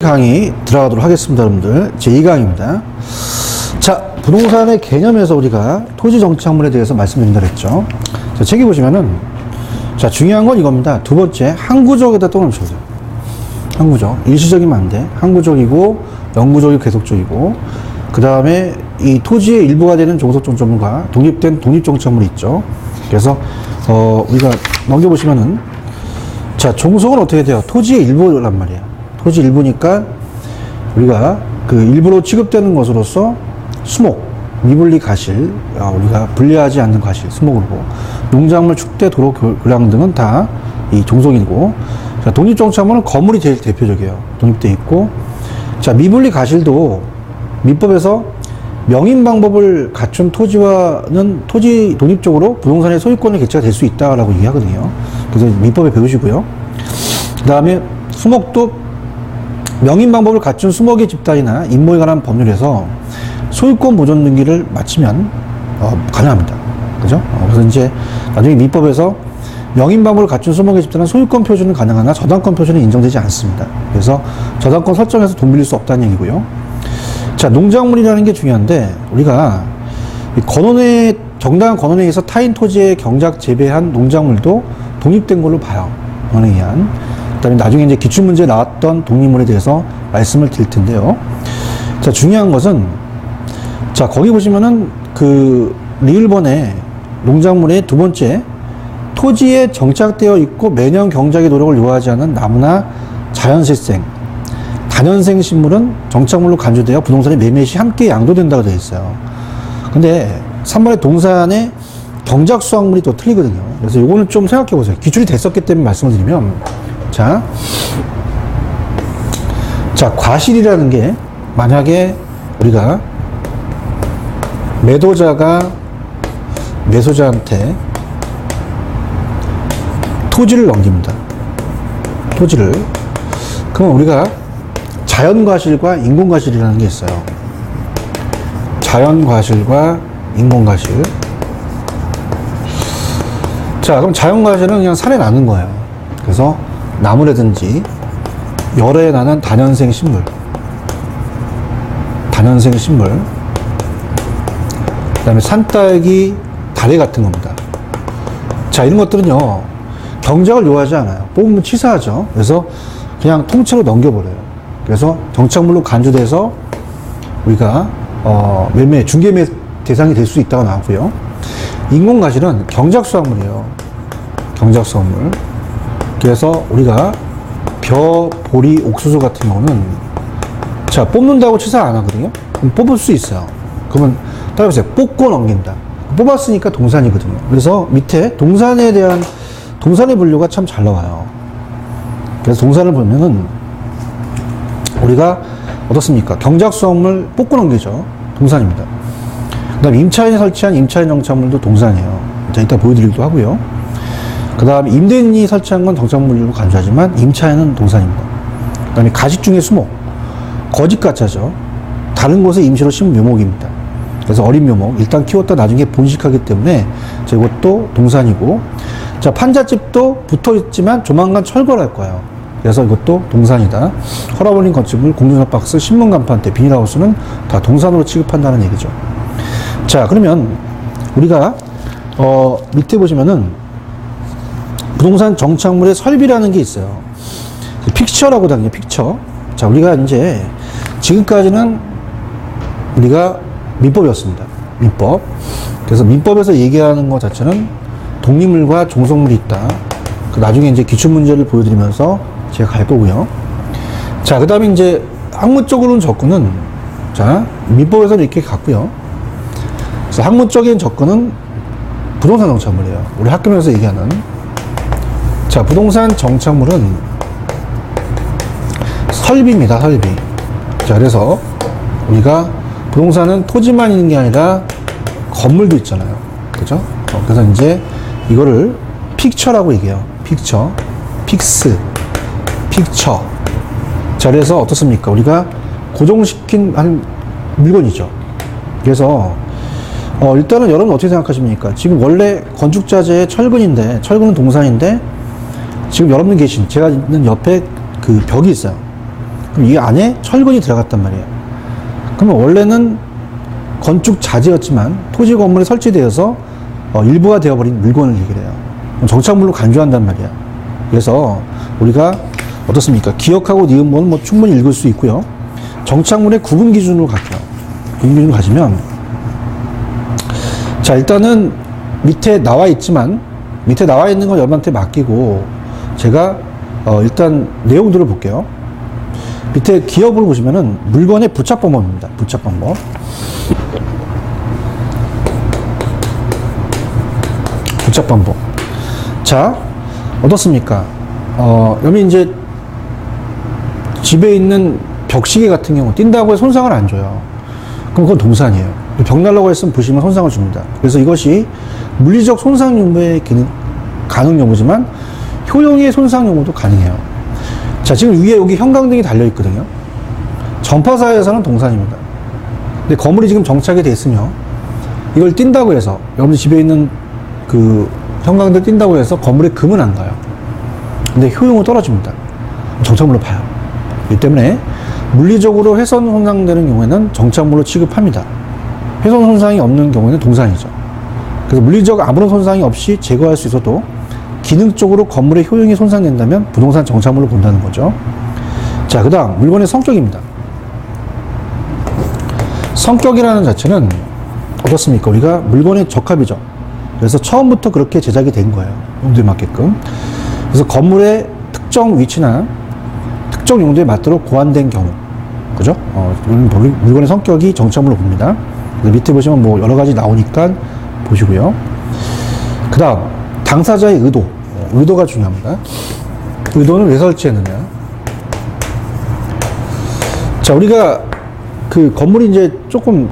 강의 들어가도록 하겠습니다. 여러분들 제2강입니다. 자, 부동산의 개념에서 우리가 토지 정착물에 대해서 말씀드린다 그랬죠. 자, 책에 보시면은 자, 중요한 건 이겁니다. 두 번째, 항구적에다 또 넣으셔야 돼요. 항구적. 일시적이면 안 돼. 항구적이고 영구적이고 계속적이고, 그 다음에 이 토지의 일부가 되는 종속정착물과 독립된 독립정착물이 있죠. 그래서 우리가 넘겨보시면은, 자, 종속은 어떻게 돼요? 토지의 일부란 말이에요. 토지 일부니까 우리가 그 일부로 취급되는 것으로서 수목, 미분리 과실, 우리가 분리하지 않는 과실, 수목으로, 농작물, 축대, 도로, 교량 등은 다 이 종속이고, 자, 독립정착물은 건물이 제일 대표적이에요. 독립되어 있고, 자, 미분리 과실도 민법에서 명인 방법을 갖춘 토지와는 토지 독립적으로 부동산의 소유권의 개체가 될 수 있다라고 얘기하거든요. 그래서 민법에 배우시고요. 그 다음에 수목도 명인 방법을 갖춘 수목의 집단이나 임목에 관한 법률에서 소유권 보존 등기를 마치면 가능합니다. 그죠? 그래서 이제 나중에 민법에서 명인 방법을 갖춘 수목의 집단은 소유권 표준은 가능하나 저당권 표준은 인정되지 않습니다. 그래서 저당권 설정해서 돈 빌릴 수 없다는 얘기고요. 자, 농작물이라는 게 중요한데, 우리가 건원회, 정당한 건원에 의해서 타인 토지에 경작 재배한 농작물도 독립된 걸로 봐요. 건원에 의한. 그 다음에 나중에 이제 기출문제에 나왔던 독립물에 대해서 말씀을 드릴 텐데요. 자, 중요한 것은, 자, 거기 보시면은 그 리을번의 농작물의 두 번째, 토지에 정착되어 있고 매년 경작의 노력을 요하지 않은 나무나 자연실생, 단연생 식물은 정착물로 간주되어 부동산의 매매 시 함께 양도된다고 되어 있어요. 근데 3번의 동산의 경작 수확물이 또 틀리거든요. 그래서 요거는 좀 생각해 보세요. 기출이 됐었기 때문에 말씀을 드리면, 자, 과실이라는 게 만약에 우리가 매도자가 매수자한테 토지를 넘깁니다. 토지를. 그럼 우리가 자연과실과 인공과실이라는 게 있어요. 자연과실과 인공과실. 자, 그럼 자연과실은 그냥 산에 나는 거예요. 그래서 나무라든지 열에 나는 단연생 식물. 단연생 식물. 그 다음에 산딸기, 다래 같은 겁니다. 자, 이런 것들은요, 경작을 요하지 않아요. 뽑으면 치사하죠. 그래서 그냥 통째로 넘겨버려요. 그래서 정착물로 간주돼서 우리가 매매, 중개매 대상이 될 수 있다고 나왔고요. 인공과실은 경작수확물이에요. 경작수확물. 그래서 우리가 벼, 보리, 옥수수 같은 경우는, 자, 뽑는다고 치사 안 하거든요. 그럼 뽑을 수 있어요. 그러면 따라보세요. 뽑고 넘긴다. 뽑았으니까 동산이거든요. 그래서 밑에 동산에 대한 동산의 분류가 참 잘 나와요. 그래서 동산을 보면은 우리가 어떻습니까? 경작수확물 뽑고 넘기죠. 동산입니다. 그 다음에 임차인이 설치한 임차인 정착물도 동산이에요. 자, 이따 보여드리기도 하고요. 그 다음에 임대인이 설치한 건 정착물로 간주하지만 임차인은 동산입니다. 그 다음에 가식 중에 수목, 거짓가짜죠. 다른 곳에 임시로 심은 묘목입니다. 그래서 어린 묘목, 일단 키웠다 나중에 본식하기 때문에 자, 이것도 동산이고, 자, 판잣집도 붙어 있지만 조만간 철거를 할 거예요. 그래서 이것도 동산이다. 허라볼린 건축물, 공중선박스, 신문간판대, 비닐하우스는 다 동산으로 취급한다는 얘기죠. 자, 그러면 우리가 밑에 보시면은 부동산 정착물의 설비라는 게 있어요. 픽처라고 하거든요. 픽처. 자, 우리가 이제 지금까지는 우리가 민법이었습니다. 민법. 그래서 민법에서 얘기하는 것 자체는 독립물과 종속물이 있다. 나중에 이제 기출문제를 보여드리면서 제가 갈 거고요. 자, 그 다음에 이제 학문적으로는 접근은, 자, 민법에서는 이렇게 갔고요. 그래서 학문적인 접근은 부동산 정착물이에요. 우리 학교에서 얘기하는. 자, 부동산 정착물은 설비입니다. 설비. 자, 그래서 우리가 부동산은 토지만 있는 게 아니라 건물도 있잖아요. 그죠? 그래서 이제 이거를 픽처라고 얘기해요. 픽처. 픽스. 픽처. 자, 그래서 어떻습니까? 우리가 고정시킨 한 물건이죠. 그래서 일단은 여러분 어떻게 생각하십니까? 지금 원래 건축자재의 철근인데, 철근은 동산인데, 지금 여러분 계신, 제가 있는 옆에 그 벽이 있어요. 그럼 이 안에 철근이 들어갔단 말이에요. 그러면 원래는 건축 자재였지만 토지 건물에 설치되어서 일부가 되어버린 물건을 얘기를 해요. 정착물로 간주한단 말이야. 그래서 우리가 어떻습니까? 기억하고 니은모는 뭐 충분히 읽을 수 있고요. 정착물의 구분 기준으로 갈게요. 구분 기준으로 가시면, 자, 일단은 밑에 나와 있지만, 밑에 나와 있는 건 여러분한테 맡기고, 제가, 일단 내용들을 볼게요. 밑에 기업을 보시면은 물건의 부착 방법입니다. 부착 방법. 부착 방법. 자, 어떻습니까? 여기 이제 집에 있는 벽시계 같은 경우 뛴다고 해서 손상을 안 줘요. 그럼 그건 동산이에요. 벽 날라고 했으면 보시면 손상을 줍니다. 그래서 이것이 물리적 손상 용무의 가능 용무지만 효용의 손상 용무도 가능해요. 자, 지금 위에 여기 형광등이 달려 있거든요. 전파사에서는 동산입니다. 근데 건물이 지금 정착이 돼 있으며 이걸 뛴다고 해서 여러분들 집에 있는 그 형광등 뛴다고 해서 건물에 금은 안 가요. 근데 효용은 떨어집니다. 정착물로 봐요. 이 때문에 물리적으로 훼손 손상되는 경우에는 정착물로 취급합니다. 훼손 손상이 없는 경우에는 동산이죠. 그래서 물리적 아무런 손상이 없이 제거할 수 있어도 기능적으로 건물의 효용이 손상된다면 부동산 정착물로 본다는 거죠. 자, 그 다음 물건의 성격입니다. 성격이라는 자체는 어떻습니까? 우리가 물건의 적합이죠. 그래서 처음부터 그렇게 제작이 된 거예요. 용도에 맞게끔. 그래서 건물의 특정 위치나 특정 용도에 맞도록 고안된 경우, 그죠? 물건의 성격이 정착물로 봅니다. 밑에 보시면 뭐 여러 가지 나오니까 보시고요. 그 다음 당사자의 의도, 의도가 중요합니다. 의도는 왜 설치했느냐. 자, 우리가 그 건물이 이제 조금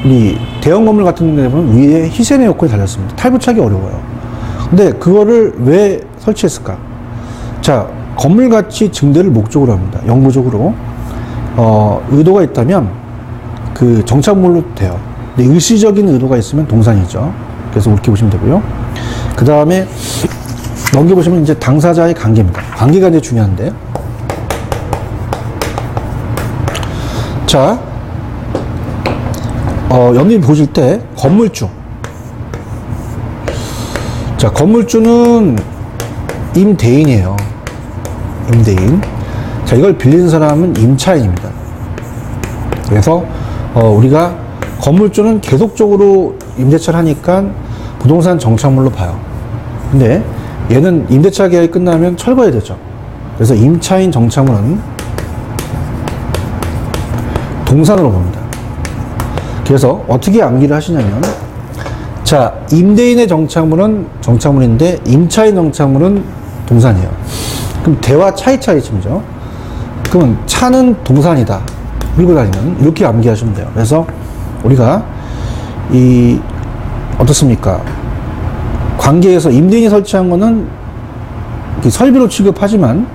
우리 대형 건물 같은 데 보면 위에 희생의 요건이 달렸습니다. 탈부착이 어려워요. 근데 그거를 왜 설치했을까? 자, 건물 가치 증대를 목적으로 합니다. 영구적으로. 의도가 있다면 그 정착물로 돼요. 근데 일시적인 의도가 있으면 동산이죠. 그래서 그렇게 보시면 되고요. 그 다음에 넘겨보시면 이제 당사자의 관계입니다. 관계가 이제 중요한데. 자, 여기 보실 때 건물주. 자, 건물주는 임대인이에요. 임대인. 자, 이걸 빌린 사람은 임차인입니다. 그래서 우리가 건물주는 계속적으로 임대차를 하니까 부동산 정착물로 봐요. 근데 얘는 임대차 계약이 끝나면 철거해야 되죠. 그래서 임차인 정착물은 동산으로 봅니다. 그래서 어떻게 암기를 하시냐면, 자, 임대인의 정착물은 정착물인데 임차인 정착물은 동산이에요. 그럼 대와 차이점이죠. 그러면 차는 동산이다. 밀고 다니는, 이렇게 암기하시면 돼요. 그래서 우리가 어떻습니까? 관계에서 임대인이 설치한 거는 설비로 취급하지만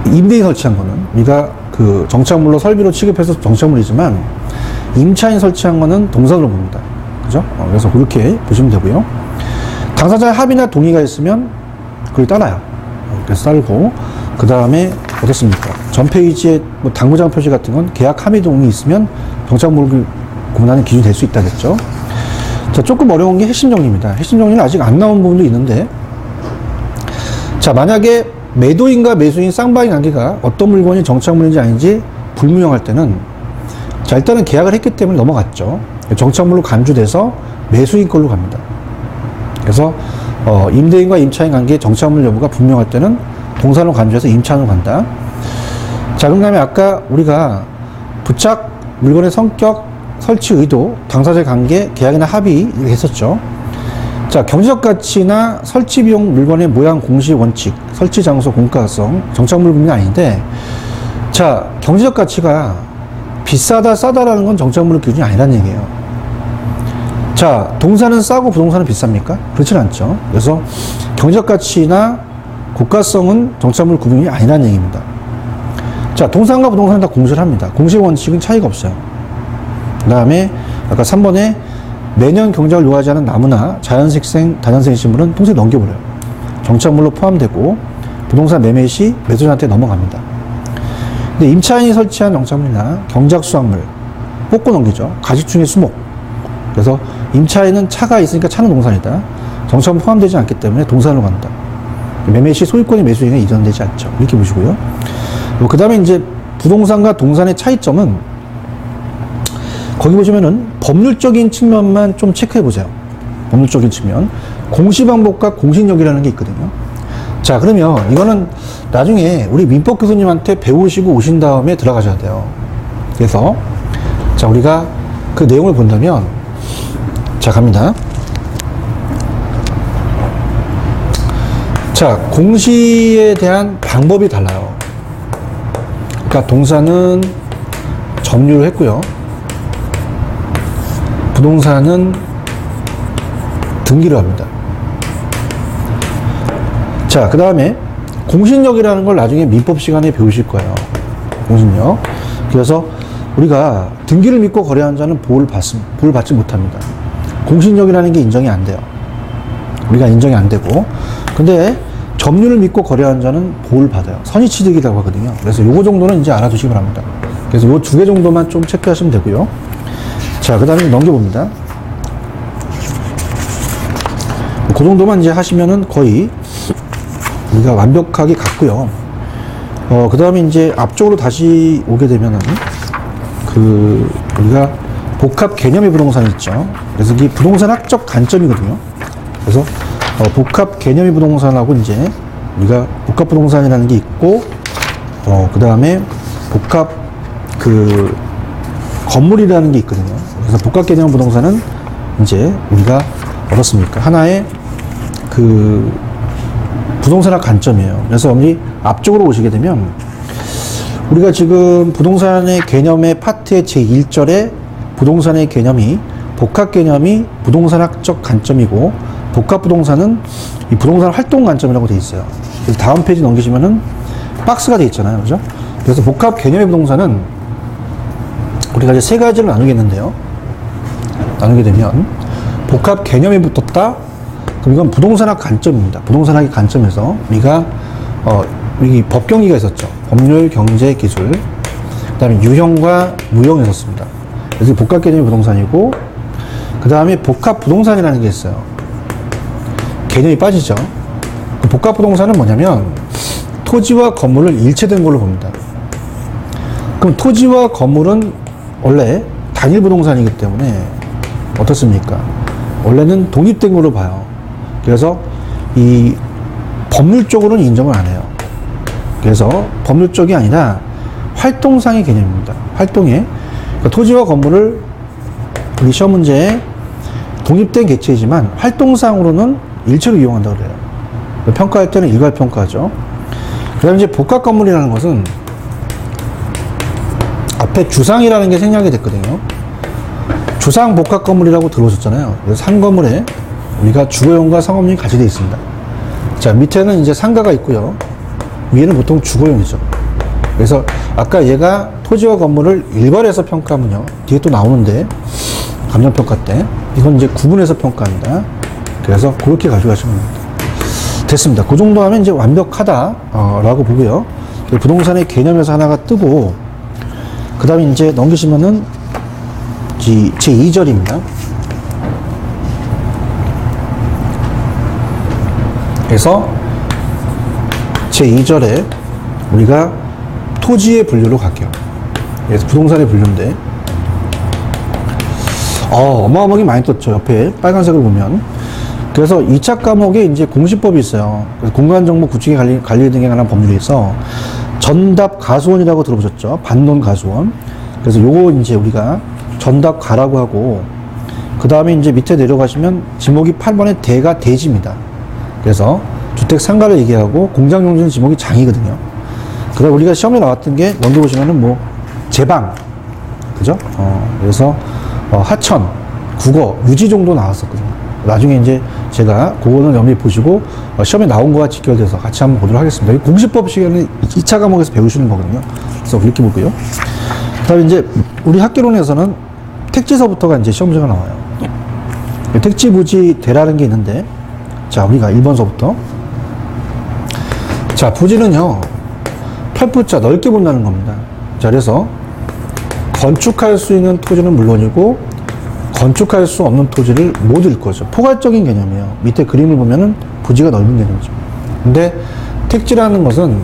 임대인이 설치한 거는 우리가 그 정착물로 설비로 취급해서 정착물이지만 임차인 설치한 거는 동산으로 봅니다. 그죠? 그래서 그렇게 보시면 되고요. 당사자의 합의나 동의가 있으면 그걸 따라요. 그래서 따르고, 그 다음에 어떻습니까? 전 페이지에 뭐 당구장 표시 같은 건 계약 합의 동의 있으면 정착물을 구분하는 기준이 될 수 있다겠죠. 자, 조금 어려운 게 핵심 정리입니다. 핵심 정리는 아직 안 나온 부분도 있는데, 자, 만약에 매도인과 매수인 쌍방의 관계가 어떤 물건이 정착물인지 아닌지 불분명할 때는, 자, 일단은 계약을 했기 때문에 넘어갔죠. 정착물로 간주돼서 매수인 걸로 갑니다. 그래서 임대인과 임차인 관계의 정착물 여부가 분명할 때는 동산으로 간주해서 임차인으로 간다. 자, 그 다음에 아까 우리가 부착, 물건의 성격, 설치 의도, 당사자의 관계, 계약이나 합의 이렇게 했었죠. 자, 경제적 가치나 설치 비용, 물건의 모양, 공시, 원칙, 설치 장소, 공가성, 정착물 구분이 아닌데, 자, 경제적 가치가 비싸다, 싸다라는 건 정착물 기준이 아니라는 얘기예요. 자, 동산은 싸고 부동산은 비쌉니까? 그렇진 않죠. 그래서 경제적 가치나 고가성은 정착물 구분이 아니라는 얘기입니다. 자, 동산과 부동산은 다 공시를 합니다. 공시 원칙은 차이가 없어요. 그 다음에 아까 3번에 매년 경작을 요하지 않은 나무나 자연식생, 다년생 식물은 통째로 넘겨버려요. 정착물로 포함되고 부동산 매매 시 매수자한테 넘어갑니다. 근데 임차인이 설치한 정착물이나 경작 수확물, 뽑고 넘기죠. 가지충의 수목. 그래서 임차인은 차가 있으니까 차는 동산이다. 정착물 포함되지 않기 때문에 동산으로 간다. 매매 시 소유권이 매수인에 이전되지 않죠. 이렇게 보시고요. 그 다음에 이제 부동산과 동산의 차이점은 거기 보시면은 법률적인 측면만 좀 체크해 보세요. 법률적인 측면. 공시방법과 공신력이라는 게 있거든요. 자, 그러면 이거는 나중에 우리 민법 교수님한테 배우시고 오신 다음에 들어가셔야 돼요. 그래서 자, 우리가 그 내용을 본다면 자, 갑니다. 자, 공시에 대한 방법이 달라요. 그러니까 동산은 점유를 했고요. 부동산은 등기를 합니다. 자, 그 다음에 공신력이라는 걸 나중에 민법 시간에 배우실 거예요. 공신력. 그래서 우리가 등기를 믿고 거래한 자는 보호를 받지 못합니다. 공신력이라는 게 인정이 안 돼요. 우리가 인정이 안 되고. 근데 점유를 믿고 거래한 자는 보호를 받아요. 선의취득이라고 하거든요. 그래서 요거 정도는 이제 알아두시기 바랍니다. 그래서 요 두 개 정도만 좀 체크하시면 되고요. 자, 그 다음에 넘겨봅니다. 그 정도만 이제 하시면은 거의 우리가 완벽하게 갔고요. 그 다음에 이제 앞쪽으로 다시 오게 되면은 우리가 복합 개념의 부동산이 있죠. 그래서 이게 부동산 학적 관점이거든요. 그래서 복합 개념의 부동산하고 이제 우리가 복합 부동산이라는 게 있고, 그 다음에 복합 건물이라는 게 있거든요. 그래서 복합 개념 부동산은 이제 우리가 어떻습니까? 하나의 부동산학 관점이에요. 그래서 우리 앞쪽으로 오시게 되면 우리가 지금 부동산의 개념의 파트의 제1절에 부동산의 개념이 복합 개념이 부동산학적 관점이고 복합 부동산은 이 부동산 활동 관점이라고 되어 있어요. 그래서 다음 페이지 넘기시면은 박스가 되어 있잖아요. 그죠? 그래서 복합 개념의 부동산은 우리가 이제 세 가지를 나누겠는데요. 나누게 되면 복합 개념이 붙었다. 그럼 이건 부동산학 관점입니다. 부동산학의 관점에서 우리가 여기 법경기가 있었죠. 법률, 경제, 기술. 그 다음에 유형과 무형이 있었습니다. 그래서 복합 개념의 부동산이고, 그 다음에 복합 부동산이라는 게 있어요. 개념이 빠지죠. 그 복합 부동산은 뭐냐면 토지와 건물을 일체된 걸로 봅니다. 그럼 토지와 건물은 원래 단일 부동산이기 때문에 어떻습니까? 원래는 독립된 걸로 봐요. 그래서 이 법률적으로는 인정을 안 해요. 그래서 법률적이 아니라 활동상의 개념입니다. 활동에 그러니까 토지와 건물을 우리 시험 문제에 독립된 객체이지만 활동상으로는 일체로 이용한다고 그래요. 평가할 때는 일괄평가죠. 그 다음에 이제 복합 건물이라는 것은 앞에 주상이라는 게 생략이 됐거든요. 주상 복합 건물이라고 들어오셨잖아요. 그래서 한 건물에 우리가 주거용과 상업용이 같이 되어 있습니다. 자, 밑에는 이제 상가가 있고요. 위에는 보통 주거용이죠. 그래서 아까 얘가 토지와 건물을 일괄해서 평가하면요. 뒤에 또 나오는데 감정평가 때 이건 이제 구분해서 평가합니다. 그래서 그렇게 가져가시면 됩니다. 됐습니다. 그 정도 하면 이제 완벽하다 라고 보고요. 부동산의 개념에서 하나가 뜨고, 그 다음에 이제 넘기시면은 제2절입니다. 그래서 제2절에 우리가 토지의 분류로 갈게요. 그래서 부동산의 분류인데, 어마어마하게 많이 떴죠. 옆에 빨간색을 보면. 그래서 2차 과목에 이제 공시법이 있어요. 그래서 공간정보 구축에 관리 등에 관한 법률이 있어 전답 가수원이라고 들어보셨죠? 반론 가수원. 그래서 요거 이제 우리가 전답 가라고 하고, 그 다음에 이제 밑에 내려가시면 지목이 8번에 대가 대지입니다. 그래서 주택 상가를 얘기하고 공장용지는 지목이 장이거든요. 그다음 우리가 시험에 나왔던 게 먼저 보시면은 뭐 제방, 그죠? 그래서 하천, 국어, 유지 정도 나왔었거든요. 나중에 이제 제가 그거는 염두에 보시고 시험에 나온 거와 직결돼서 같이 한번 보도록 하겠습니다. 공시법 시간에 2차 과목에서 배우시는 거거든요. 그래서 그렇게 보고요. 그 다음에 이제 우리 학개론에서는 택지서부터가 이제 시험 문제가 나와요. 택지 부지 대라는 게 있는데, 자, 우리가 1번서부터. 자, 부지는요, 8부자 넓게 본다는 겁니다. 자, 그래서 건축할 수 있는 토지는 물론이고 건축할 수 없는 토지를 못 일 거죠. 포괄적인 개념이에요. 밑에 그림을 보면은 부지가 넓은 개념이죠. 근데 택지라는 것은,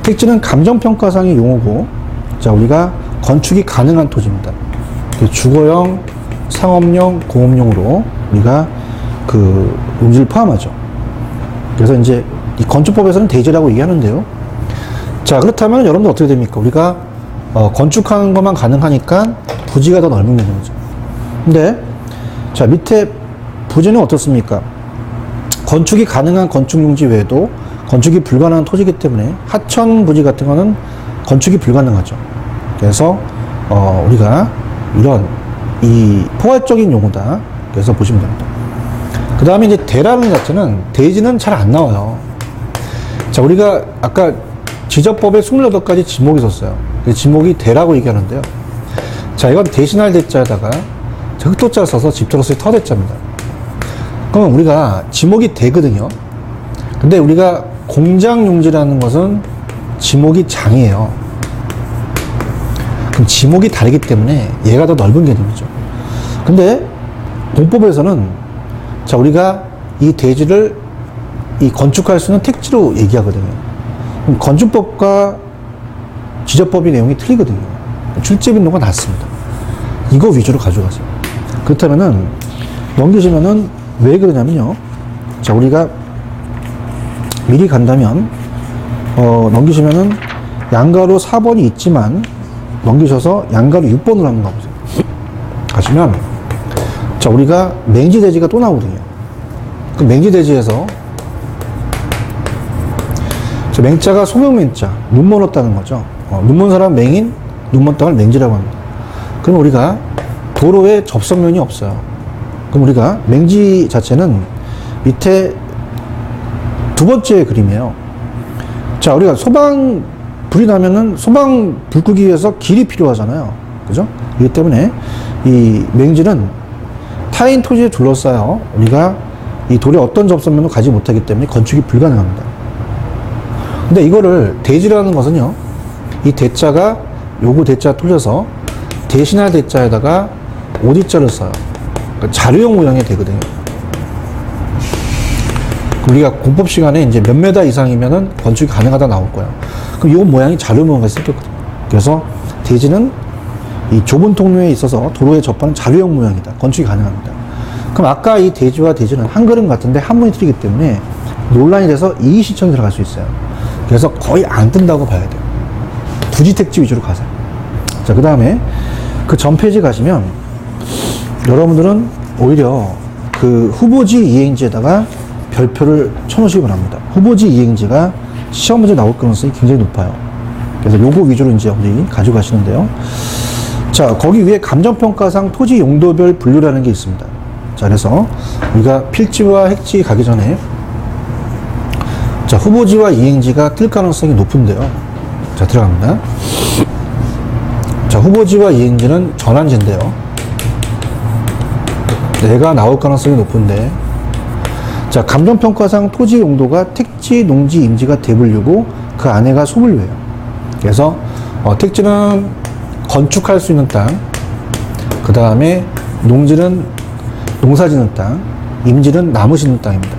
택지는 감정평가상의 용어고, 자, 우리가 건축이 가능한 토지입니다. 주거용, 상업용, 공업용으로 우리가 그 용지를 포함하죠. 그래서 이제 이 건축법에서는 대지라고 얘기하는데요. 자, 그렇다면 여러분들 어떻게 됩니까? 우리가 건축하는 것만 가능하니까 부지가 더 넓은 개념이죠. 근데 자, 밑에 부지는 어떻습니까? 건축이 가능한 건축용지 외에도 건축이 불가능한 토지이기 때문에 하천 부지 같은 거는 건축이 불가능하죠. 그래서 우리가 이런 이 포괄적인 용어다. 그래서 보시면 됩니다. 그 다음에 이제 대라는 자체는, 대지는 잘 안 나와요. 자, 우리가 아까 지적법에 28가지 지목이 있었어요. 그 지목이 대라고 얘기하는데요. 자, 이건 대신할 대자에다가 흑토자를 써서 집터로서의 터대자입니다. 그러면 우리가 지목이 대거든요. 근데 우리가 공장용지라는 것은 지목이 장이에요. 그럼 지목이 다르기 때문에 얘가 더 넓은 개념이죠. 근데 공법에서는 자, 우리가 이 대지를 이 건축할 수 있는 택지로 얘기하거든요. 그럼 건축법과 지적법의 내용이 틀리거든요. 출제 빈도가 낮습니다. 이거 위주로 가져가세요. 그렇다면은 넘기시면은 왜 그러냐면요. 자, 우리가 미리 간다면 넘기시면은 양가로 4번이 있지만 넘기셔서 양가로 6번으로 한번 가보세요. 가시면 자, 우리가 맹지대지가 또 나오거든요. 그 맹지대지에서 저 맹자가 소명맹자, 눈먼 없다는 거죠. 눈먼 사람 맹인, 눈먼 땅을 맹지라고 합니다. 그럼 우리가 도로에 접선면이 없어요. 그럼 우리가 맹지 자체는 밑에 두 번째 그림이에요. 자, 우리가 소방 불이 나면은 소방 불 끄기 위해서 길이 필요하잖아요. 그죠? 이기 때문에 이 맹지는 타인 토지에 둘러싸여 우리가 이 돌에 어떤 접선면도 가지 못하기 때문에 건축이 불가능합니다. 근데 이거를 대지라는 것은요, 이 대자가 요구 대자 돌려서 대신할 대자에다가 오디자를 써요. 그러니까 자료형 모양이 되거든요. 우리가 공법 시간에 이제 몇 메다 이상이면은 건축이 가능하다 나올 거예요. 그럼 이 모양이 자료 모양이 생겼거든요. 그래서 대지는 이 좁은 통로에 있어서 도로에 접하는 자료형 모양이다. 건축이 가능합니다. 그럼 아까 이 대지와 대지는 한 그림 같은데 한문이 틀리기 때문에 논란이 돼서 이의 신청이 들어갈 수 있어요. 그래서 거의 안 뜬다고 봐야 돼요. 부지 택지 위주로 가세요. 자, 그 다음에 그 전 페이지 가시면 여러분들은 오히려 그 후보지 이행지에다가 별표를 쳐놓으시기 바랍니다. 후보지 이행지가 시험 문제 나올 가능성이 굉장히 높아요. 그래서 요거 위주로 이제 우리 가져가시는데요. 자, 거기 위에 감정평가상 토지 용도별 분류라는 게 있습니다. 자, 그래서 우리가 필지와 핵지 가기 전에 자, 후보지와 이행지가 뜰 가능성이 높은데요. 자, 들어갑니다. 자, 후보지와 이행지는 전환지인데요. 얘가 나올 가능성이 높은데, 자, 감정평가상 토지 용도가 택지, 농지, 임지가 대분류고 그 안에가 소분류예요. 그래서 택지는 건축할 수 있는 땅, 그 다음에 농지는 농사 짓는 땅, 임지는 나무 심는 땅입니다.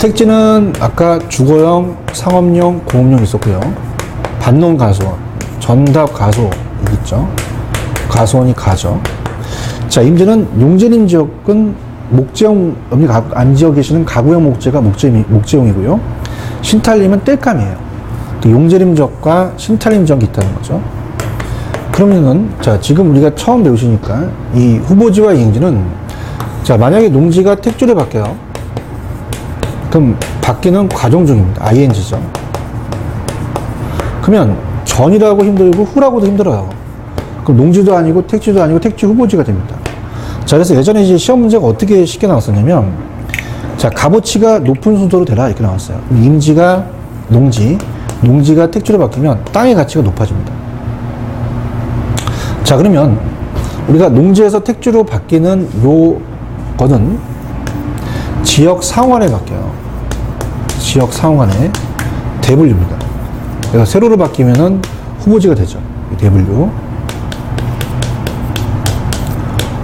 택지는 아까 주거용, 상업용, 공업용 있었고요. 반농 가소원, 전답 가소 있죠. 가소원이 가죠. 자, 임지는 용제림 지역은 목재용, 안 지어 계시는 가구형 목재가 목재용이고요. 신탈림은 땔감이에요. 용제림 지역과 신탈림 지역이 있다는 거죠. 그러면은, 자, 지금 우리가 처음 배우시니까 이 후보지와 이행지는, 자, 만약에 농지가 택지로 바뀌어요. 그럼 바뀌는 과정 중입니다. ing죠. 그러면 전이라고 힘들고 후라고도 힘들어요. 그럼 농지도 아니고 택지도 아니고 택지 후보지가 됩니다. 자, 그래서 예전에 이제 시험 문제가 어떻게 쉽게 나왔었냐면, 자, 값어치가 높은 순서로 되라 이렇게 나왔어요. 임지가 농지, 농지가 택지로 바뀌면 땅의 가치가 높아집니다. 자, 그러면 우리가 농지에서 택지로 바뀌는 요거는 지역 상호간에 바뀌어요. 지역 상호간에 대분류입니다. 그래서 세로로 바뀌면은 후보지가 되죠. W.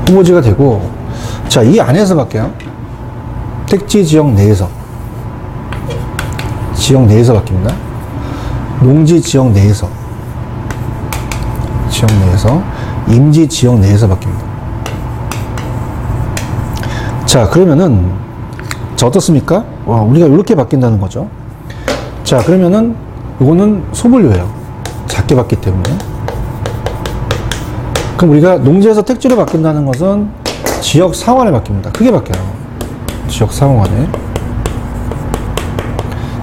후보지가 되고, 자, 이 안에서 바뀌어요. 택지 지역 내에서. 지역 내에서 바뀝니다. 농지 지역 내에서. 지역 내에서. 임지 지역 내에서 바뀝니다. 자, 그러면은, 자, 어떻습니까? 우리가 이렇게 바뀐다는 거죠. 자, 그러면은, 이거는 소분류예요. 작게 바뀌기 때문에. 그럼 우리가 농지에서 택지로 바뀐다는 것은 지역 상환에 바뀝니다. 크게 바뀌어요. 지역 상환에.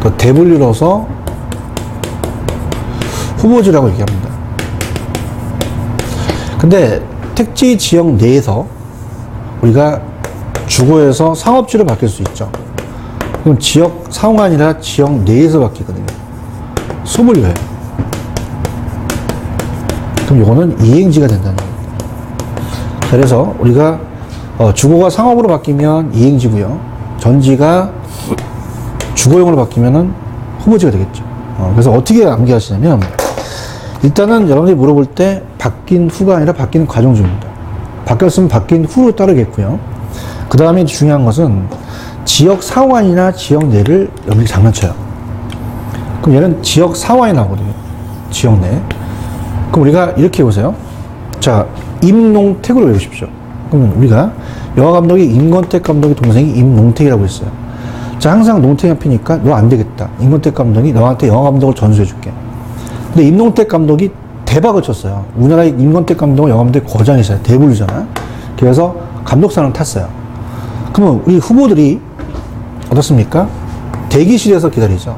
또 대분류로서 후보지라고 얘기합니다. 근데 택지 지역 내에서 우리가 주거에서 상업지로 바뀔 수 있죠. 그럼 지역 상호가 아니라 지역 내에서 바뀌거든요. 소분류예요. 그럼 이거는 이행지가 된다는 겁니다. 그래서 우리가 주거가 상업으로 바뀌면 이행지고요. 전지가 주거용으로 바뀌면은 후보지가 되겠죠. 그래서 어떻게 암기하시냐면, 일단은 여러분들이 물어볼 때 바뀐 후가 아니라 바뀐 과정 중입니다. 바뀌었으면 바뀐 후로 따르겠고요. 그 다음에 중요한 것은 지역 상환이나 지역 내를 여기 장난쳐요. 그럼 얘는 지역 상환이 나오거든요. 지역 내. 그럼 우리가 이렇게 해보세요. 자, 임농택으로 외우십시오. 그러면 우리가 영화 감독이 임권택 감독의 동생이 임농택이라고 했어요. 자, 항상 농택이 앞이니까 너 안 되겠다. 임권택 감독이 너한테 영화 감독을 전수해 줄게. 근데 임농택 감독이 대박을 쳤어요. 우리나라의 임권택 감독은 영화 감독의 거장이셔요. 대부류잖아. 그래서 감독상을 탔어요. 그러면 우리 후보들이 어떻습니까? 대기실에서 기다리죠.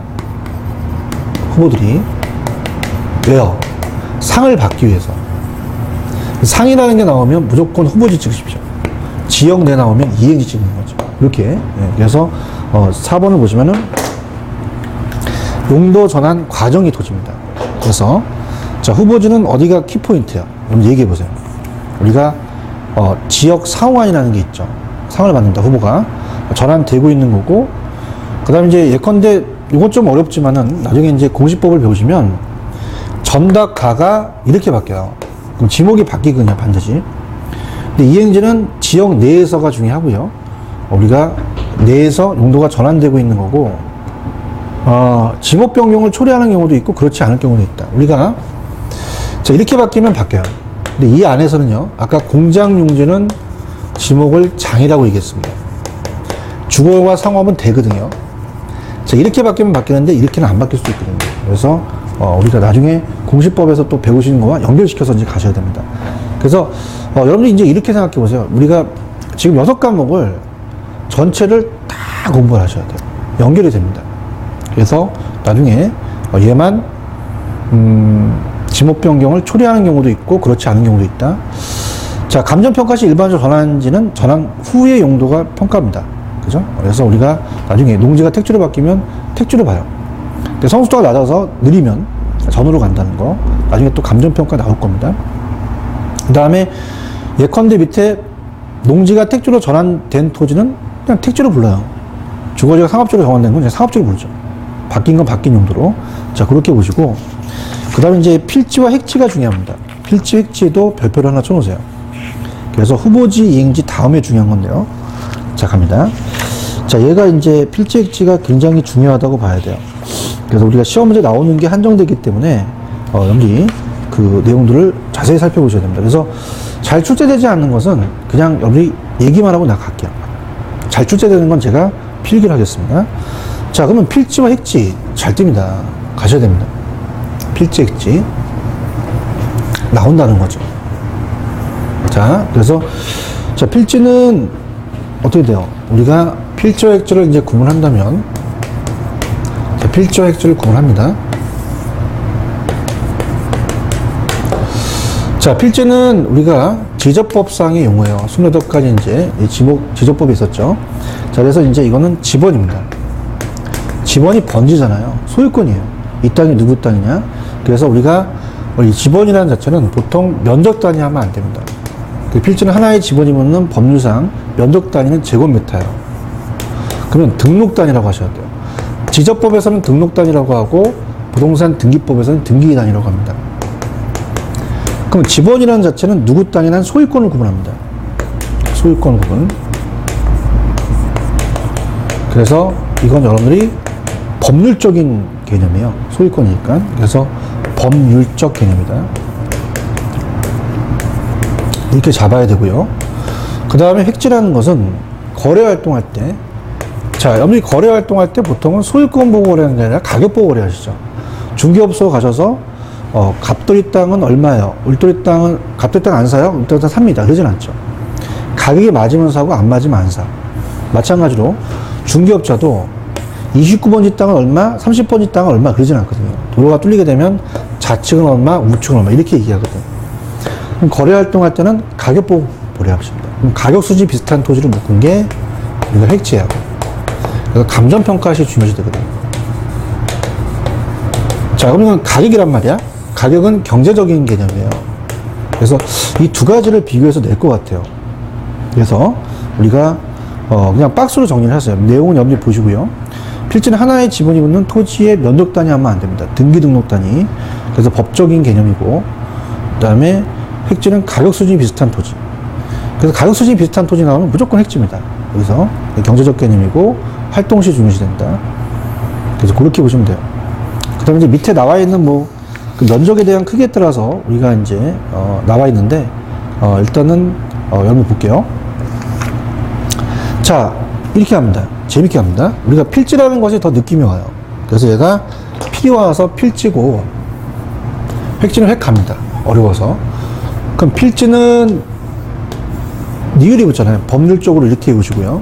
후보들이. 왜요? 상을 받기 위해서. 상이라는 게 나오면 무조건 후보지 찍으십시오. 지역 내 나오면 이행지 찍는 거죠. 이렇게. 그래서 4번을 보시면은 용도 전환 과정이 도집니다. 그래서 자, 후보지는 어디가 키포인트야? 그럼 얘기해 보세요. 우리가 지역 상환이라는 게 있죠. 상을 받는다. 후보가 전환되고 있는 거고, 그 다음에 이제 예컨대 이건 좀 어렵지만은 나중에 이제 공시법을 배우시면 전닭가가 이렇게 바뀌어요. 그럼 지목이 바뀌거든요, 반드시. 근데 이행지는 지역 내에서가 중요하고요. 우리가 내에서 용도가 전환되고 있는 거고, 지목 변경을 초래하는 경우도 있고 그렇지 않을 경우도 있다. 우리가 자, 이렇게 바뀌면 바뀌어요. 근데 이 안에서는요, 아까 공장 용지는 지목을 장이라고 얘기했습니다. 주거와 상업은 대거든요. 자, 이렇게 바뀌면 바뀌는데 이렇게는 안 바뀔 수도 있거든요. 그래서 우리가 나중에 공시법에서 또 배우시는 거와 연결시켜서 이제 가셔야 됩니다. 그래서 여러분들이 이제 이렇게 생각해 보세요. 우리가 지금 6과목을 전체를 다 공부를 하셔야 돼요. 연결이 됩니다. 그래서 나중에 얘만 지목 변경을 초래하는 경우도 있고 그렇지 않은 경우도 있다. 자, 감정평가 시 일반적 전환지는 전환 후의 용도가 평가입니다. 그죠? 그래서 우리가 나중에 농지가 택지로 바뀌면 택지로 봐요. 근데 성숙도가 낮아서 느리면 전으로 간다는 거. 나중에 또 감정평가 나올 겁니다. 그 다음에 예컨대 밑에 농지가 택지로 전환된 토지는 그냥 택지로 불러요. 주거지가 상업지로 전환된 건 그냥 상업지로 부르죠. 바뀐 건 바뀐 용도로. 자, 그렇게 보시고, 그 다음에 이제 필지와 핵지가 중요합니다. 필지, 핵지에도 별표를 하나 쳐놓으세요. 그래서 후보지, 이행지 다음에 중요한 건데요. 자, 갑니다. 자, 얘가 이제 필지, 핵지가 굉장히 중요하다고 봐야 돼요. 그래서 우리가 시험 문제 나오는 게 한정되기 때문에, 여러분들이 그 내용들을 자세히 살펴보셔야 됩니다. 그래서 잘 출제되지 않는 것은 그냥 여러분들이 얘기만 하고 나갈게요. 잘 출제되는 건 제가 필기를 하겠습니다. 자, 그러면 필지와 핵지 잘 뜹니다. 가셔야 됩니다. 필지, 핵지 나온다는 거죠. 자, 그래서 자, 필지는 어떻게 돼요? 우리가 필지와 핵지를 이제 구분한다면, 자, 필지와 핵지를 구분합니다. 자, 필지는 우리가 지적법상의 용어예요. 28가지 이제 지적법이 있었죠. 자, 그래서 이제 이거는 지번입니다. 지번이 번지잖아요. 소유권이에요. 이 땅이 누구 땅이냐? 그래서 우리가 이 지번이라는 자체는 보통 면적 단위 하면 안 됩니다. 그 필지는 하나의 지번이면은 법률상 면적 단위는 제곱미터예요. 그러면 등록 단위라고 하셔야 돼요. 지적법에서는 등록 단위라고 하고 부동산 등기법에서는 등기 단위라고 합니다. 그럼 지번이라는 자체는 누구 땅이나 소유권을 구분합니다. 소유권 구분. 그래서 이건 여러분들이 법률적인 개념이에요. 소유권이니까. 그래서 법률적 개념이다. 이렇게 잡아야 되고요. 그 다음에 획지라는 것은 거래 활동할 때, 자, 여러분이 거래 활동할 때 보통은 소유권 보고 거래하는 게 아니라 가격 보고 거래하시죠. 중개업소 가셔서 갑돌이 땅은 얼마예요? 울돌이 땅은, 갑돌이 땅 안 사요? 울돌이 땅 삽니다. 그러진 않죠. 가격이 맞으면 사고 안 맞으면 안 사. 마찬가지로 중개업자도 29번지 땅은 얼마, 30번지 땅은 얼마 그러진 않거든요. 도로가 뚫리게 되면 좌측은 얼마, 우측은 얼마 이렇게 얘기하거든요. 그럼 거래 활동할 때는 가격 보고 거래하십니다. 그럼 가격 수지 비슷한 토지를 묶은 게 우리가 획지예요. 그래서 감정평가시 중요시 되거든요. 자, 그럼 이건 가격이란 말이야. 가격은 경제적인 개념이에요. 그래서 이 두 가지를 비교해서 낼 것 같아요. 그래서 우리가 그냥 박스로 정리를 하세요. 내용은 여러분들 보시고요. 필지는 하나의 지분이 붙는 토지의 면적 단위 하면 안 됩니다. 등기 등록 단위. 그래서 법적인 개념이고, 그 다음에 획지는 가격 수준이 비슷한 토지. 그래서 가격 수준이 비슷한 토지 나오면 무조건 획지입니다. 여기서 경제적 개념이고 활동시 중요시 된다. 그래서 그렇게 보시면 돼요. 그 다음에 이제 밑에 나와 있는 그 면적에 대한 크기에 따라서 우리가 이제 나와 있는데 일단은 여러분 볼게요. 자, 이렇게 합니다. 재밌게 합니다. 우리가 필지라는 것이 더 느낌이 와요. 그래서 얘가 필이 와서 필지고 획지는 획합니다. 어려워서. 그럼 필지는 니을이 붙잖아요. 법률적으로 이렇게 보시고요.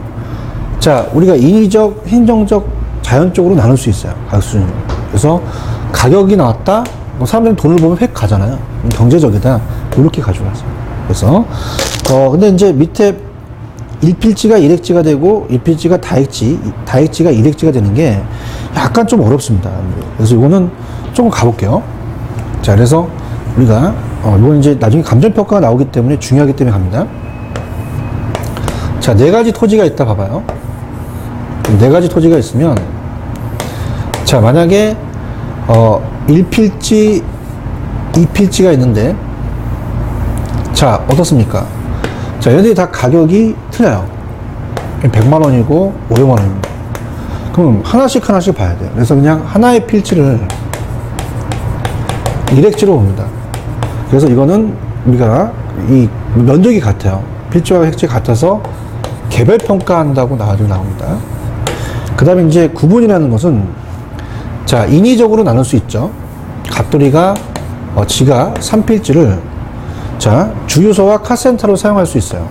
자, 우리가 인위적, 행정적, 자연적으로 나눌 수 있어요. 가격 수준으로. 그래서 가격이 나왔다. 사람들은 돈을 보면 획 가잖아요. 경제적이다. 이렇게 가져가세요. 그래서 근데 이제 밑에 1필지가 1획지가 되고 1필지가 다획지가 1획지가 되는 게 약간 좀 어렵습니다. 그래서 이거는 조금 가볼게요. 자, 그래서 우리가 이건 이제 나중에 감정평가가 나오기 때문에 중요하기 때문에 갑니다. 자, 4가지 토지가 있다 봐봐요. 4가지 토지가 있으면, 자, 만약에 1필지 2필지가 있는데, 자, 어떻습니까? 자, 얘네들이 다 가격이 틀려요. 100만 원이고 500만 원입니다. 그럼 하나씩 봐야 돼요. 그래서 그냥 하나의 필지를 1획지로 봅니다. 그래서 이거는 우리가 이 면적이 같아요. 필지와 획지가 같아서 개별 평가한다고 나옵니다. 그 다음에 이제 구분이라는 것은, 자, 인위적으로 나눌 수 있죠. 갑돌이가 지가 3필지를 자, 주유소와 카센터로 사용할 수 있어요.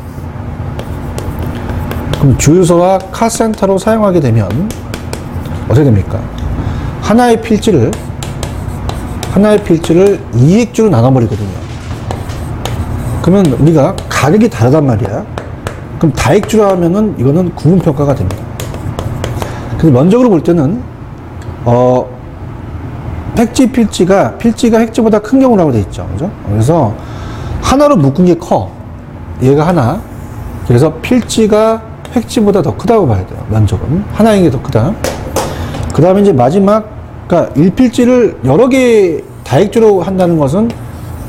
그럼 주유소와 카센터로 사용하게 되면 어떻게 됩니까? 하나의 필지를 2획지로 나눠버리거든요. 그러면 우리가 가격이 다르단 말이야. 그럼 다획지로 하면은 이거는 구분평가가 됩니다. 그래서 면적으로 볼 때는 필지가 획지보다 큰 경우라고 돼 있죠. 그죠? 그래서 하나로 묶은 게 커. 얘가 하나. 그래서 필지가 획지보다 더 크다고 봐야 돼요. 면적은. 하나인 게 더 크다. 그 다음에 이제 마지막, 그러니까 1필지를 여러 개 다획지로 한다는 것은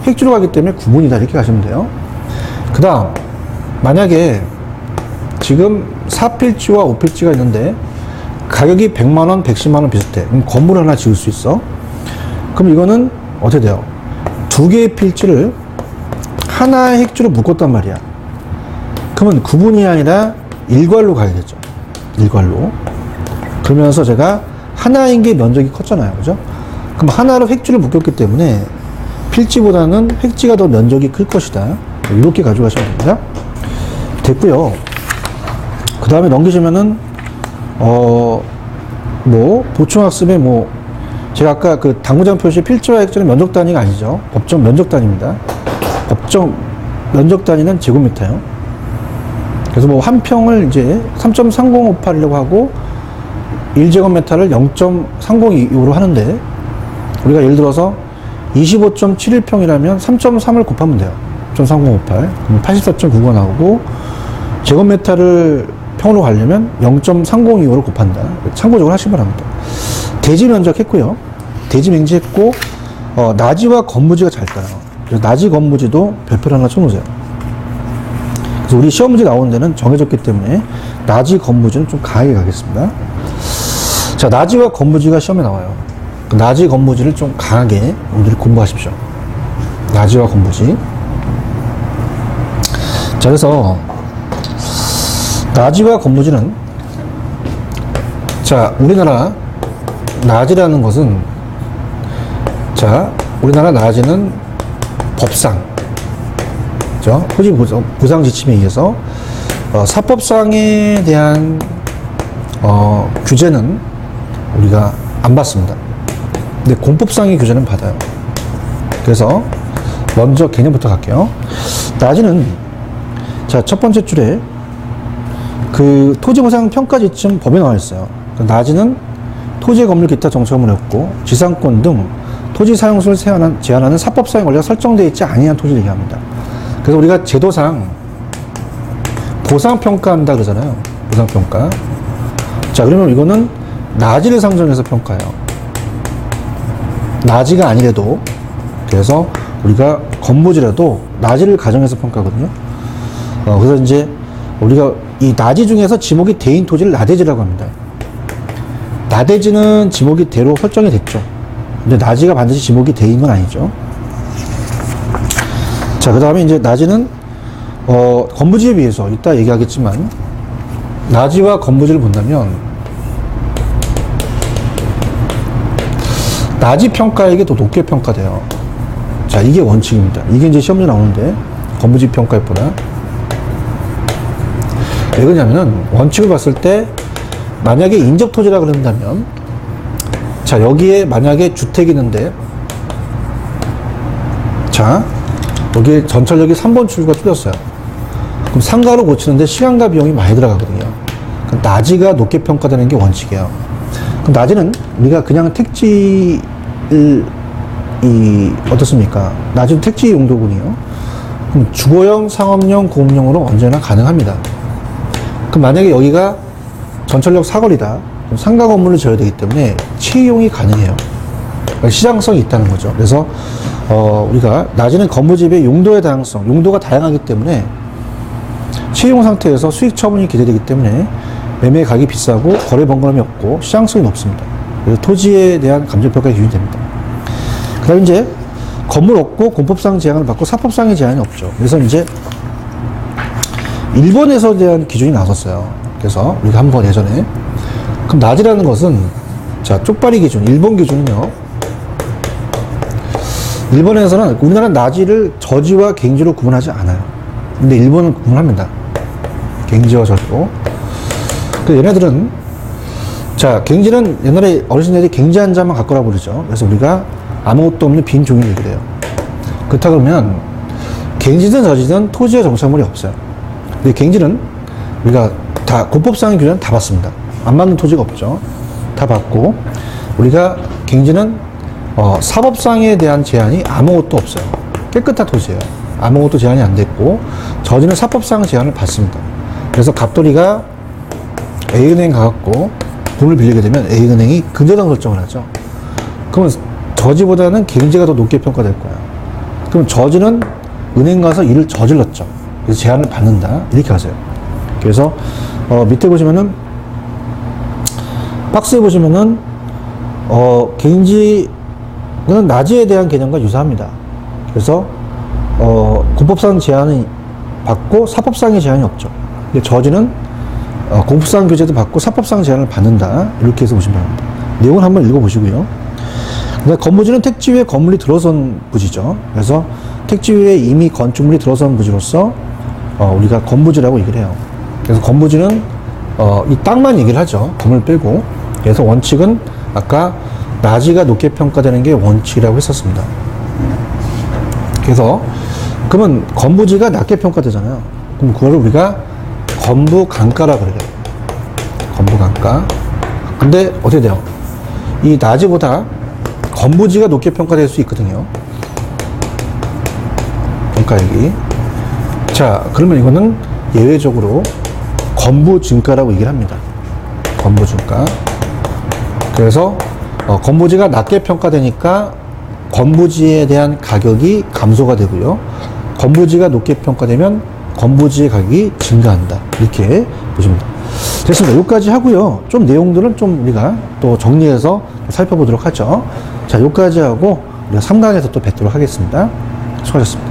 획지로 가기 때문에 구분이다. 이렇게 가시면 돼요. 그 다음, 만약에 지금 4필지와 5필지가 있는데 가격이 100만원, 110만원 비슷해. 그럼 건물 하나 지을 수 있어. 그럼 이거는 어떻게 돼요? 2개의 필지를 하나의 획지로 묶었단 말이야. 그러면 구분이 아니라 일괄로 가야겠죠. 일괄로. 그러면서 제가 하나인 게 면적이 컸잖아요. 그죠? 그럼 하나로 획지를 묶였기 때문에 필지보다는 획지가 더 면적이 클 것이다. 이렇게 가져가시면 됩니다. 됐고요. 그 다음에 넘기시면은 보충학습에 제가 아까 그 당구장 표시 필지와 획지는 면적 단위가 아니죠. 법정 면적 단위입니다. 법정 면적 단위는 제곱미터예요. 그래서 한 평을 이제 3.3058이라고 하고 1제곱미터를 0.302으로 하는데, 우리가 예를 들어서 25.71평이라면 3.3을 곱하면 돼요. 0.3058. 그럼 84.99가 나오고, 제곱미터를 평으로 가려면 0.302호를 곱한다. 참고적으로 하시기 바랍니다. 대지 면적 했고요. 대지맹지했고, 나지와 건무지가 잘 따요. 그래서 나지 건무지도 별표를 하나 쳐놓으세요. 그래서 우리 시험 문제 나오는 데는 정해졌기 때문에 나지 건무지는 좀 강하게 가겠습니다. 자, 나지와 건무지가 시험에 나와요. 그 나지 건무지를 좀 강하게 오늘 공부하십시오. 나지와 건무지. 자, 그래서 나지와 건무지는, 자, 우리나라 나지라는 것은, 자, 우리나라 나지는 법상, 그죠? 토지 부상 지침에 의해서 사법상에 대한 규제는 우리가 안 받습니다. 근데 공법상의 규제는 받아요. 그래서 먼저 개념부터 갈게요. 나지는, 자, 첫 번째 줄에 그 토지보상 평가 지침 법에 나와 있어요. 나지는 토지 건물 기타 정착물이 없고 지상권 등 토지 사용수를 제한하는 사법상의 권리가 설정되어 있지 아니한 토지를 얘기합니다. 그래서 우리가 제도상 보상평가한다 그러잖아요. 보상평가. 자, 그러면 이거는 나지를 상정해서 평가해요. 나지가 아니래도, 그래서 우리가 건무지라도 나지를 가정해서 평가하거든요. 그래서 이제 우리가 이 나지 중에서 지목이 대인 토지를 나대지라고 합니다. 나대지는 지목이 대로 설정이 됐죠. 근데 나지가 반드시 지목이 대인 건 아니죠. 자, 그 다음에 이제 나지는, 건무지에 비해서 이따 얘기하겠지만, 나지와 건무지를 본다면, 나지 평가액이 더 높게 평가돼요. 자, 이게 원칙입니다. 이게 이제 시험에 나오는데, 건무지 평가액보다. 왜 그러냐면은, 원칙을 봤을 때, 만약에 인접토지라 그런다면, 자, 여기에 만약에 주택이 있는데, 자, 여기에 전철역이 3번 출구가 뚫렸어요. 그럼 상가로 고치는데 시간과 비용이 많이 들어가거든요. 나지가 높게 평가되는 게 원칙이에요. 그럼 나지는 우리가 그냥 택지를, 어떻습니까? 나지는 택지 용도군요. 그럼 주거용, 상업용, 공업용으로 언제나 가능합니다. 그럼 만약에 여기가 전철역 사거리다. 그럼 상가 건물을 지어야 되기 때문에 채용이 가능해요. 그러니까 시장성이 있다는 거죠. 그래서 우리가 나지는 건물집의 용도의 다양성, 용도가 다양하기 때문에 채용 상태에서 수익 처분이 기대되기 때문에 매매 가격이 비싸고 거래 번거로움이 없고 시장성이 높습니다. 그래서 토지에 대한 감정평가가 기준이 됩니다. 그 다음에 이제 건물 없고 공법상 제한을 받고 사법상의 제한이 없죠. 그래서 이제 일본에서 대한 기준이 나섰어요. 그래서 우리가 한번 예전에, 그럼 나지라는 것은, 자, 쪽발이 기준, 일본 기준은요, 일본에서는 우리나라 나지를 저지와 갱지로 구분하지 않아요. 근데 일본은 구분합니다. 갱지와 저지로. 그 얘네들은, 자, 갱지는 옛날에 어르신들이 갱지 한 자만 갖고라 부르죠. 그래서 우리가 아무것도 없는 빈 종이를 얘기를 해요. 그렇다 그러면 갱지든 저지든 토지의 정착물이 없어요. 근데 갱지는 우리가 다 공법상의 규제는 다 받습니다. 안 받는 토지가 없죠. 다 받고, 우리가 갱지는 사법상에 대한 제한이 아무것도 없어요. 깨끗한 토지예요. 아무것도 제한이 안 됐고, 저지는 사법상 제한을 받습니다. 그래서 갑돌이가 A은행 가갖고 돈을 빌리게 되면 A은행이 근저당 설정을 하죠. 그러면 저지보다는 갱지가 더 높게 평가될 거야. 그럼 저지는 은행 가서 일을 저질렀죠. 그래서 제한을 받는다. 이렇게 하세요. 그래서 밑에 보시면은, 박스에 보시면은 갱지는 나지에 대한 개념과 유사합니다. 그래서 공법상 제한이 받고 사법상의 제한이 없죠. 저지는 공법상 규제도 받고 사법상 제한을 받는다. 이렇게 해서 보시면 됩니다. 내용을 한번 읽어보시고요. 건무지는 택지 위에 건물이 들어선 부지죠. 그래서 택지 위에 이미 건축물이 들어선 부지로서 우리가 건무지라고 얘기를 해요. 그래서 건무지는 이 땅만 얘기를 하죠. 건물 빼고. 그래서 원칙은 아까 나지가 높게 평가되는 게 원칙이라고 했었습니다. 그래서 그러면 건부지가 낮게 평가되잖아요. 그럼 그거를 우리가 건부강가라 그래요. 건부강가. 근데 어떻게 돼요? 이 나지보다 건부지가 높게 평가될 수 있거든요. 평가액이. 자, 그러면 이거는 예외적으로 건부증가라고 얘기를 합니다. 건부증가. 그래서 건부지가 낮게 평가되니까 건부지에 대한 가격이 감소가 되고요. 건부지가 높게 평가되면 건부지의 가격이 증가한다. 이렇게 보시면 됩니다. 됐습니다. 여기까지 하고요. 좀 내용들은 좀 우리가 또 정리해서 살펴보도록 하죠. 자, 여기까지 하고 우리가 3강에서 또 뵙도록 하겠습니다. 수고하셨습니다.